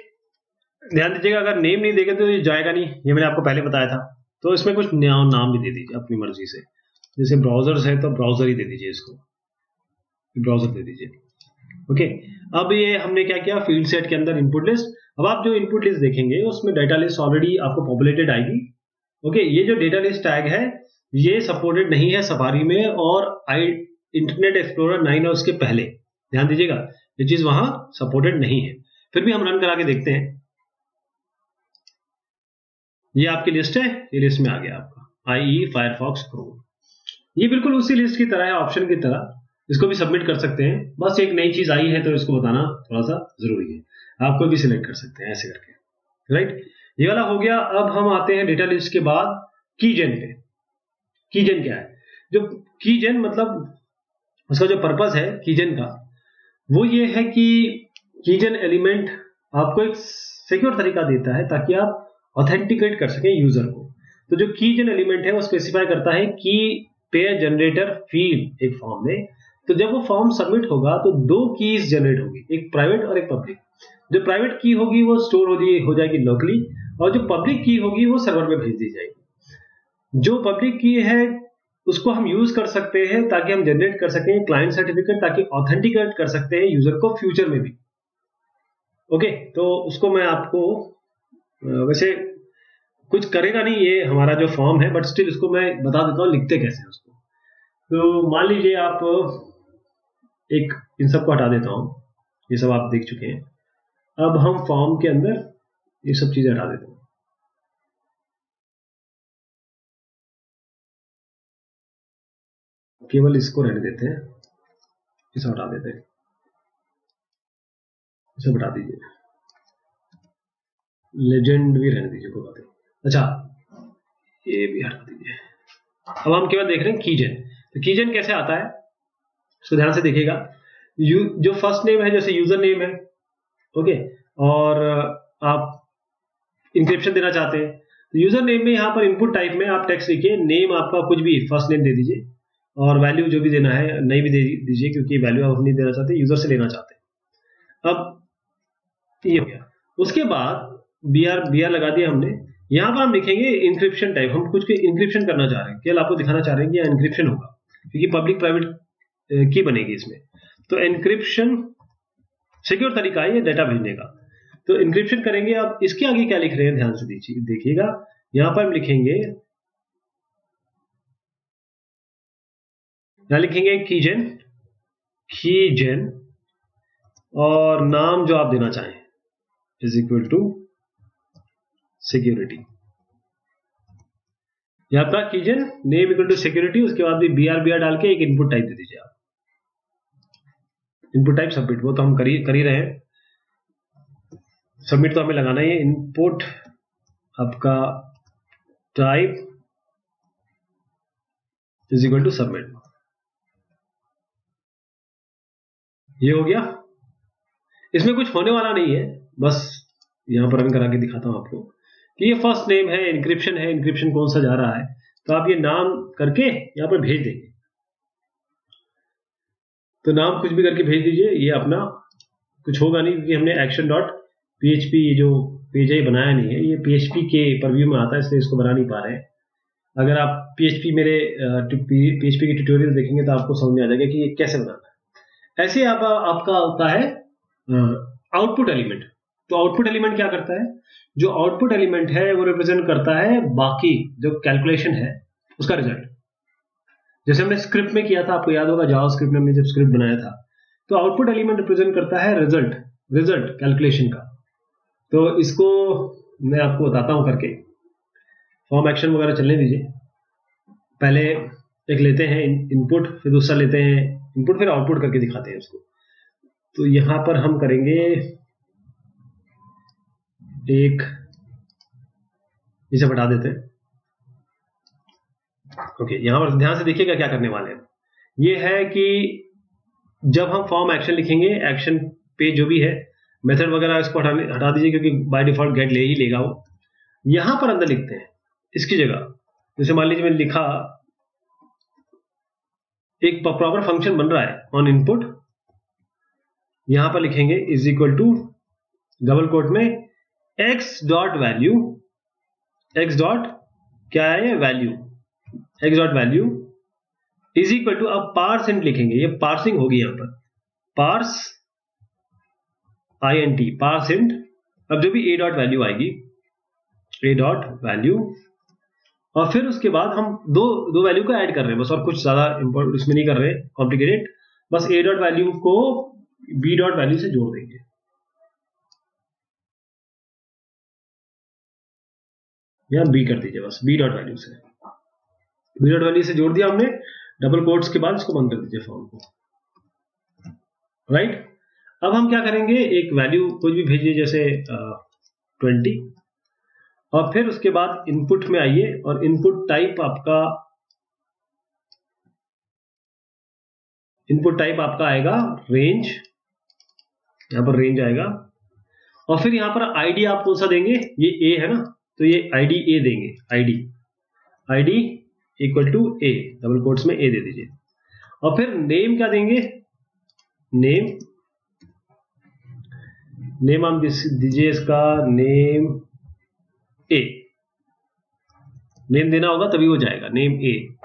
ध्यान दीजिएगा, अगर नेम नहीं देंगे तो ये जाएगा नहीं, ये मैंने आपको पहले बताया था। तो इसमें कुछ नाम भी दे दीजिए अपनी मर्जी से। जैसे ब्राउजर्स है तो ब्राउजर ही दे दीजिए, इसको ब्राउजर दे दीजिए। ओके, अब ये हमने क्या किया, फील्ड सेट के अंदर इनपुट लिस्ट। अब आप जो इनपुट लिस्ट देखेंगे उसमें डेटा लिस्ट ऑलरेडी आपको पॉपुलेटेड आएगी। ओके, ये जो डेटा लिस्ट टैग है ये सपोर्टेड नहीं है सफारी में और इंटरनेट एक्सप्लोरर 9 और उसके पहले। ध्यान दीजिएगा, ये चीज वहां सपोर्टेड नहीं है। फिर भी हम रन करा के देखते हैं। ये आपकी लिस्ट है, ये लिस्ट में आ गया आपका IE, फायरफॉक्स, क्रोम। ये बिल्कुल उसी लिस्ट की तरह है, ऑप्शन की तरह। इसको भी सबमिट कर सकते हैं। बस एक नई चीज आई है तो इसको बताना थोड़ा सा जरूरी है। आपको भी सिलेक्ट कर सकते हैं ऐसे करके, राइट? ये वाला हो गया। अब हम आते हैं डेटा लिस्ट के बाद कीजेन पे। कीजेन क्या है? जो कीजेन मतलब उसका जो पर्पस है कीजेन का, वो ये है कि कीजेन एलिमेंट आपको एक सिक्योर तरीका देता है ताकि आप ऑथेंटिकेट कर सकें यूजर को। तो जो कीजेन एलिमेंट है वो स्पेसिफाई करता है कि पेयर जनरेटर फील्ड एक फॉर्म में, तो जब वो फॉर्म सबमिट होगा तो 2 कीज जनरेट होगी, एक प्राइवेट और एक पब्लिक। जो प्राइवेट की होगी वो स्टोर हो जाएगी लोकली, और जो पब्लिक की होगी वो सर्वर में भेज दी जाएगी। जो पब्लिक की है उसको हम यूज कर सकते हैं ताकि हम जनरेट कर सकें क्लाइंट सर्टिफिकेट, ताकि ऑथेंटिकेट कर सकते हैं यूजर को फ्यूचर में भी। ओके, तो उसको मैं आपको वैसे कुछ करेगा नहीं ये हमारा जो फॉर्म है, बट स्टिल इसको मैं बता देता हूँ लिखते कैसे हैं उसको। तो मान लीजिए आप एक, इन सबको हटा देता हूं, ये सब आप देख चुके हैं। अब हम फॉर्म के अंदर ये सब चीजें हटा देते हैं। केवल इसको रहने देते हैं, इसे हटा देते हैं, इसे हटा दीजिए, लेजेंड भी रहने दीजिए, कोई बात नहीं। अच्छा, ये भी हटा दीजिए। अब हम केवल देख रहे हैं कीजन। तो कीजन कैसे आता है इसको ध्यान से देखिएगा। जो फर्स्ट नेम है जैसे यूजर नेम है, ओके, और आप इंक्रिप्शन देना चाहते हैं तो यूजर नेम में यहाँ पर इनपुट टाइप में आप टेक्स्ट लिखिए, नेम आपका कुछ भी फर्स्ट नेम दे दीजिए, और वैल्यू जो भी देना है नहीं भी दे दीजिए, क्योंकि वैल्यू आप नहीं देना चाहते, यूजर से लेना चाहते हैं। अब ये हो गया। उसके बाद BR लगा दिया हमने। यहाँ पर हम लिखेंगे इंक्रिप्शन टाइप, हम कुछ इंक्रिप्शन करना चाह रहे हैं, केवल आपको दिखाना चाह रहे हैं कि यह इंक्रिप्शन होगा, क्योंकि पब्लिक प्राइवेट की बनेगी इसमें। तो इंक्रिप्शन सिक्योर तरीका है ये डाटा भेजने का। तो इंक्रिप्शन करेंगे। अब इसके आगे क्या लिख रहे हैं ध्यान से देखिएगा। यहां पर हम लिखेंगे, यहां लिखेंगे कीजन और नाम जो आप देना चाहें इज इक्वल टू सिक्योरिटी। यहां पर keygen name equal to security, उसके बाद भी BR डाल के एक इनपुट टाइप दे दीजिए आप। इनपुट टाइप सबमिट, वो तो हम कर ही रहे हैं, सबमिट तो हमें लगाना ही है। इनपुट आपका type is equal to submit, ये हो गया। इसमें कुछ होने वाला नहीं है, बस यहां पर रन करा के दिखाता हूं आपको कि ये फर्स्ट नेम है, इंक्रिप्शन है, इंक्रिप्शन कौन सा जा रहा है, तो आप ये नाम करके यहां पर भेज देंगे। तो नाम कुछ भी करके भेज दीजिए, ये अपना कुछ होगा नहीं, क्योंकि हमने action.php ये जो पेज है बनाया नहीं है, ये PHP के परव्यू में आता है, इसलिए इसको बना नहीं पा रहे हैं। अगर आप PHP के ट्यूटोरियल देखेंगे तो आपको समझ में आ जाएगा कि ये कैसे बनाना है। ऐसे आपका होता है आउटपुट एलिमेंट। तो आउटपुट एलिमेंट क्या करता है, जो आउटपुट एलिमेंट है वो रिप्रेजेंट करता है बाकी जो कैलकुलेशन है उसका रिजल्ट। जैसे हमने स्क्रिप्ट में किया था, आपको याद होगा जावास्क्रिप्ट में हमने जब स्क्रिप्ट बनाया था, तो आउटपुट एलिमेंट रिप्रेजेंट करता है रिजल्ट कैलकुलेशन का। तो इसको मैं आपको बताता हूं करके, फॉर्म एक्शन वगैरह चलने दीजिए। पहले एक लेते हैं इनपुट, फिर दूसरा लेते हैं इनपुट, फिर आउटपुट करके दिखाते हैं उसको। तो यहां पर हम करेंगे एक, इसे हटा देते हैं। ओके, यहां पर ध्यान से देखिएगा क्या करने वाले हैं। ये है कि जब हम फॉर्म एक्शन लिखेंगे, एक्शन पे जो भी है मेथड वगैरह इसको हटा दीजिए, क्योंकि बाय डिफॉल्ट गेट ले ही लेगा वो। यहां पर अंदर लिखते हैं इसकी जगह, जैसे मान लीजिए मैंने लिखा, एक प्रॉपर फंक्शन बन रहा है ऑन इनपुट, यहां पर लिखेंगे is equal to double quote में X dot value, X dot क्या है value, X dot value is equal to, अब पार्स इंट लिखेंगे, ये पार्सिंग होगी यहां पर, पार्स INT, पार्स इंट। अब जो भी ए डॉट वैल्यू आएगी, ए डॉट वैल्यू, और फिर उसके बाद हम दो वैल्यू को ऐड कर रहे हैं बस, और कुछ ज्यादा इंपॉर्टेंट इसमें नहीं कर रहे कॉम्प्लिकेटेड, बस ए डॉट वैल्यू को बी डॉट वैल्यू से जोड़ देंगे। या बी कर दीजिए बस, बी डॉट वैल्यू से, बी डॉट वैल्यू से जोड़ दिया हमने, डबल कोट्स के बाद इसको बंद कर दीजिए फॉर्म को, राइट। अब हम क्या करेंगे, एक वैल्यू कुछ भी भेजिए, जैसे 20, और फिर उसके बाद इनपुट में आइए, और इनपुट टाइप आपका आएगा रेंज, यहां पर रेंज आएगा, और फिर यहां पर आईडी आप कौन सा देंगे, ये ए है ना, तो ये आईडी ए देंगे, ID equal to A, double quotes में ए दे दीजिए, और फिर नेम क्या देंगे, नेम हम दीजिए इसका नेम ए, नेम देना होगा तभी हो जाएगा, नेम ए।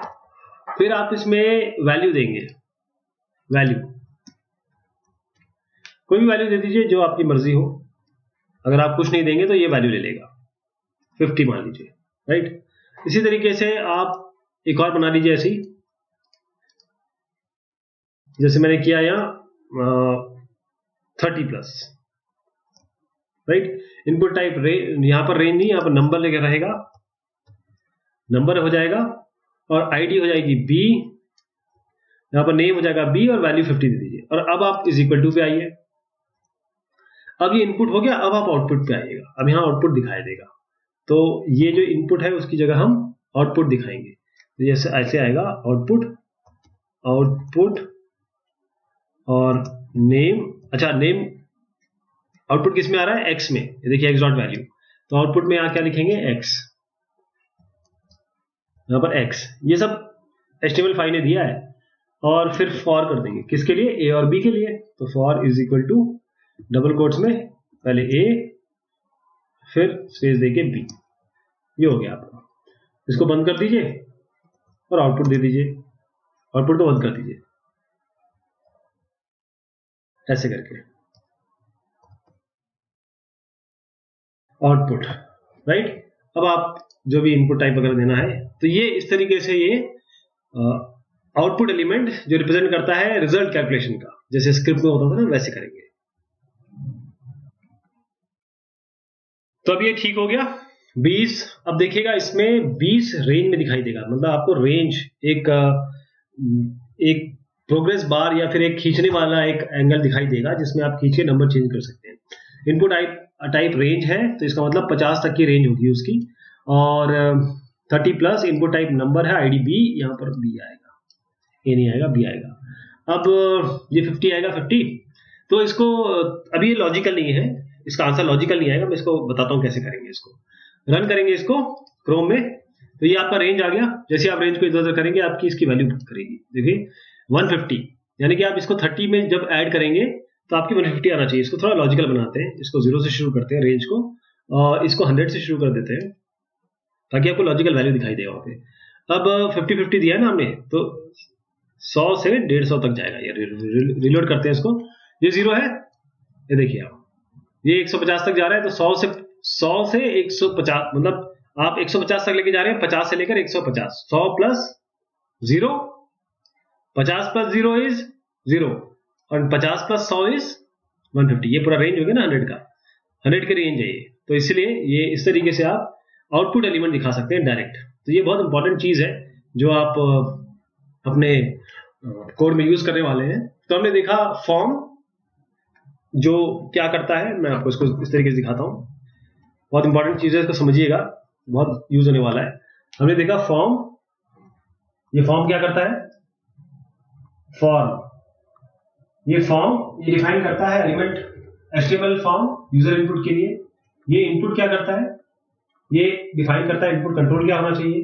फिर आप इसमें वैल्यू देंगे, वैल्यू कोई भी वैल्यू दे दीजिए जो आपकी मर्जी हो, अगर आप कुछ नहीं देंगे तो ये वैल्यू ले लेगा, 50 मान लीजिए, राइट। इसी तरीके से आप एक और बना लीजिए ऐसी, जैसे मैंने किया यहाँ 30+, राइट। इनपुट टाइप यहां पर रेंज नहीं, यहां पर नंबर लेकर रहेगा, नंबर हो जाएगा, और आईडी हो जाएगी बी, यहाँ पर नेम हो जाएगा बी और वैल्यू 50 दे दीजिए, और अब आप इज इक्वल टू पे आइए। अब ये इनपुट हो गया, अब आप आउटपुट पे आइएगा। अब यहाँ आउटपुट दिखाई देगा, तो ये जो इनपुट है उसकी जगह हम आउटपुट दिखाएंगे। तो जैसे ऐसे आएगा आउटपुट, आउटपुट और नेम। अच्छा, नेम आउटपुट किस में आ रहा है? एक्स में। देखिए एक्स डॉट वैल्यू, तो आउटपुट में यहाँ क्या लिखेंगे? एक्स, यहाँ पर एक्स। ये सब HTML5 ने दिया है। और फिर फॉर कर देंगे, किसके लिए? ए और बी के लिए। तो for is equal to double quotes में पहले ए फिर स्पेस देके बी। ये हो गया आपका। इसको बंद कर दीजिए और आउटपुट दे दीजिए, आउटपुट को बंद कर दीजिए ऐसे करके। Output, right. अब आप जो भी इनपुट टाइप वगैरह देना है, तो ये इस तरीके से ये आउटपुट एलिमेंट जो रिप्रेजेंट करता है रिजल्ट कैलकुलेशन का, जैसे स्क्रिप्ट में होता था ना, वैसे करेंगे। तो अब ये ठीक हो गया 20। अब देखिएगा इसमें 20 रेंज में दिखाई देगा, मतलब आपको रेंज एक प्रोग्रेस बार या फिर एक खींचने वाला एक एंगल दिखाई देगा, जिसमें आप खींच के नंबर चेंज कर सकते हैं। इनपुट टाइप रेंज है, तो इसका मतलब 50 तक की रेंज होगी उसकी, और 30 प्लस इनपुट टाइप नंबर है, आईडी बी। यहाँ पर बी आएगा, ए नहीं आएगा, बी आएगा। अब ये 50 आएगा, 50। तो इसको अभी ये लॉजिकल नहीं है, इसका आंसर लॉजिकल नहीं आएगा। मैं इसको बताता हूँ कैसे करेंगे। इसको रन करेंगे इसको क्रोम में, तो ये आपका रेंज आ गया। जैसे आप रेंज को इधर उधर करेंगे, आपकी इसकी वैल्यू करेगी। देखिए 150, यानी कि आप इसको 30 में जब ऐड करेंगे तो आपकी 150 आना चाहिए। इसको थोड़ा लॉजिकल बनाते हैं, इसको 0 से शुरू करते हैं रेंज को, और इसको 100 से शुरू कर देते हैं, ताकि आपको लॉजिकल वैल्यू दिखाई दे वहां पे। अब 50-50 दिया है ना हमने, तो 100 से 150 तक जाएगा। ये रिलोड करते हैं इसको। ये 0 है, ये देखिए आप, ये 150 तक जा रहा है। तो 100 से 150, मतलब आप 150 तक लेके जा रहे हैं, 50 से लेकर 150। 100 प्लस 0, 50 प्लस 0 इज 0, और 50 प्लस 100 इज 150। ये पूरा रेंज हो गया ना 100 का, 100 की रेंज है ये। तो इसलिए ये इस तरीके से आप आउटपुट एलिमेंट दिखा सकते हैं डायरेक्ट। तो ये बहुत इंपॉर्टेंट चीज है जो आप अपने कोड में यूज करने वाले हैं। तो हमने देखा फॉर्म जो क्या करता है, मैं आपको इसको इस तरीके से दिखाता हूं। बहुत इंपॉर्टेंट चीज है, इसको समझिएगा, बहुत यूज होने वाला है। हमने देखा फॉर्म, ये फॉर्म क्या करता है? फॉर्म, ये फॉर्म ये डिफाइन करता है element HTML form user input के लिए। ये इनपुट क्या करता है? ये डिफाइन करता है इनपुट कंट्रोल क्या होना चाहिए।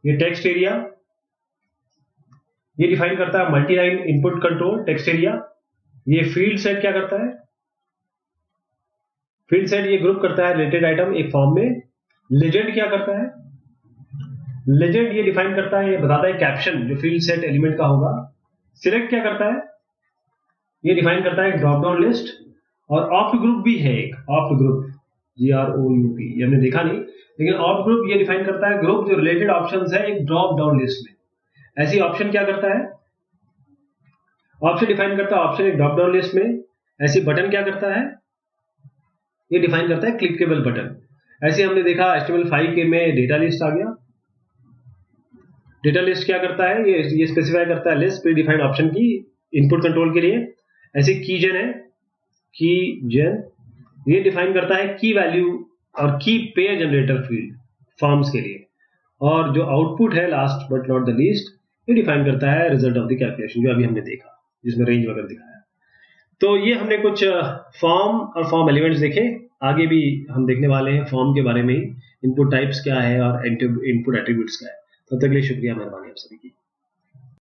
ये टेक्स्ट एरिया, ये डिफाइन करता है multi line input control text area. ये फील्ड सेट क्या करता है? फील्ड सेट ये ग्रुप करता है रिलेटेड आइटम एक फॉर्म में। लेजेंड क्या करता है? लेजेंड ये डिफाइन करता है, ये बताता है कैप्शन जो फील्ड सेट एलिमेंट का होगा। सिलेक्ट क्या करता है? ये डिफाइन करता है एक ड्रॉप डाउन लिस्ट। और ऑप्ट ग्रुप भी है एक, ऑप्ट ग्रुप, GROUP, ये हमने देखा नहीं, लेकिन ऑप्ट ग्रुप ये डिफाइन करता है ग्रुप जो रिलेटेड ऑप्शंस है एक ड्रॉप डाउन लिस्ट में। ऐसी ऑप्शन क्या करता है? ऑप्शन डिफाइन करता है ऑप्शन एक ड्रॉप डाउन लिस्ट में। ऐसी बटन क्या करता है? ये डिफाइन करता है क्लिकेबल बटन। ऐसे हमने देखा HTML5 के में डेटा लिस्ट आ गया। डेटा लिस्ट क्या करता है? ये स्पेसिफाई करता है लिस्ट प्री डिफाइंड ऑप्शन की इनपुट कंट्रोल के लिए। ऐसे कीजेन है, कीजेन ये डिफाइन करता है की वैल्यू और की पेयर जनरेटर फील्ड फॉर्म्स के लिए। और जो आउटपुट है last but not the least, ये डिफाइन करता है रिजल्ट ऑफ द कैलकुलेशन, जो अभी हमने देखा जिसमें रेंज वगैरह दिखाया। तो ये हमने कुछ फॉर्म और फॉर्म एलिमेंट्स देखे। आगे भी हम देखने वाले हैं फॉर्म के बारे में ही, इनपुट टाइप्स क्या है और इनपुट एट्रीब्यूट्स क्या है। तब तक के लिए शुक्रिया, मेहरबानी आप सभी की।